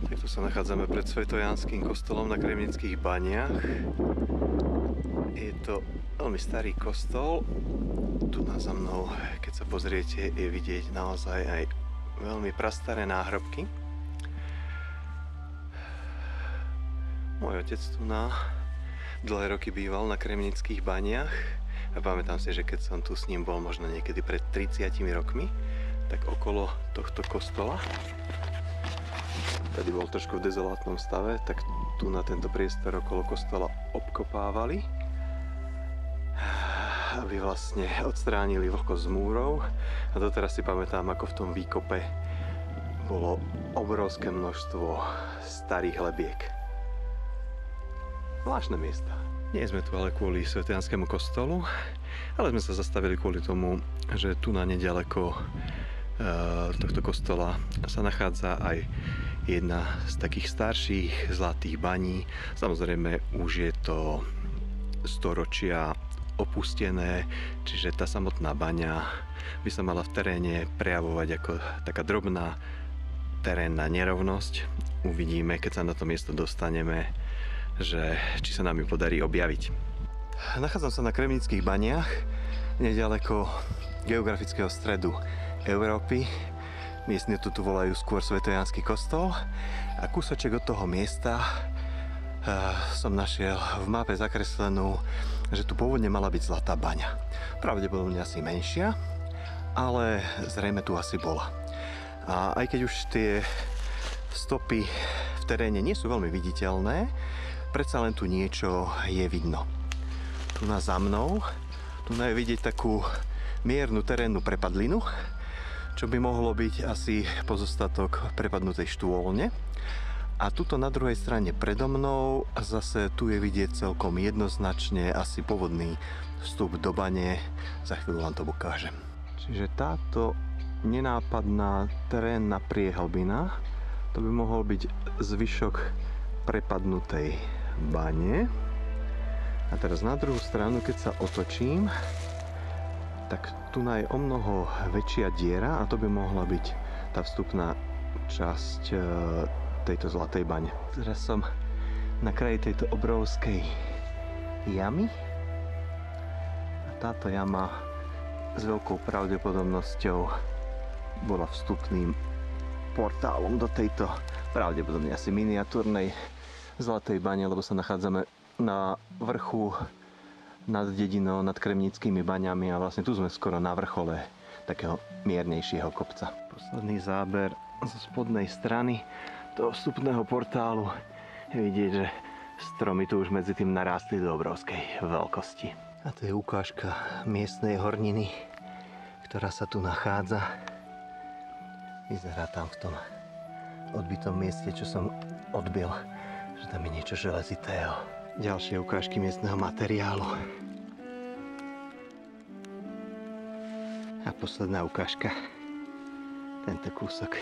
Tak tu sa nachádzame pred Svetojanským kostolom na Kremnických baniach. Je to veľmi starý kostol. Tu za mnou, keď sa pozriete, je vidieť naozaj aj veľmi prastaré náhrobky. Môj otec tu dlhé roky býval na Kremnických baniach a pamätám si, že keď som tu s ním bol možno niekedy pred 30 rokmi, tak okolo tohto kostola, tady bol trošku v dezolátnom stave, tak tu na tento priestor okolo kostola obkopávali, aby vlastne odstránili vlhkosť z múrov. A doteraz si pamätám, ako v tom výkope bolo obrovské množstvo starých lebiek. Zvláštne miesta. Nie sme tu ale kvôli Svetojanskému kostolu, ale sme sa zastavili kvôli tomu, že tu na nedaleko tohto kostola sa nachádza aj jedna z takých starších zlatých baní. Samozrejme už je to storočia opustené, čiže tá samotná baňa by sa mala v teréne prejavovať ako taká drobná terénna nerovnosť. Uvidíme, keď sa na to miesto dostaneme, že či sa nám ju podarí objaviť. Nachádzam sa na Kremnických baniach, nedaleko geografického stredu Európy. Miestne tu volajú skôr Svetojanský kostol a kúsoček od toho miesta som našiel v mape zakreslenú, že tu pôvodne mala byť zlatá baňa. Pravdepodobne asi menšia, ale zrejme tu asi bola. A aj keď už tie stopy v teréne nie sú veľmi viditeľné, predsa len tu niečo je vidno. Tu za mnou, tu je vidieť takú miernu terénnu prepadlinu, čo by mohlo byť asi pozostatok prepadnutej štôlne. A tuto na druhej strane predo mnou zase tu je vidieť celkom jednoznačne asi povodný vstup do bane. Za chvíľu vám to ukážem. Čiže táto nenápadná terénna priehlbina, to by mohol byť zvyšok prepadnutej bane. A teraz na druhú stranu, keď sa otočím, tak tu je o mnoho väčšia diera a to by mohla byť tá vstupná časť tejto zlatej bane. Teraz som na kraji tejto obrovskej jamy a táto jama s veľkou pravdepodobnosťou bola vstupným portálom do tejto pravdepodobne asi miniatúrnej zlatej bane, lebo sa nachádzame na vrchu nad dedinou, nad Kremnickými baňami a vlastne tu sme skoro na vrchole takého miernejšieho kopca. Posledný záber zo spodnej strany toho vstupného portálu je vidieť, že stromy tu už medzi tým narástli do obrovskej veľkosti. A to je ukážka miestnej horniny, ktorá sa tu nachádza. Vyzerá tam v tom odbitom mieste, čo som odbil, že tam je niečo železitého. Ďalšie ukážky miestneho materiálu. A posledná ukážka. Tento kúsok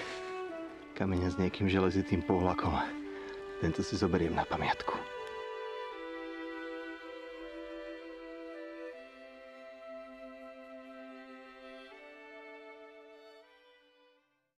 kameňa s nejakým železitým povlakom. Tento si zoberiem na pamiatku.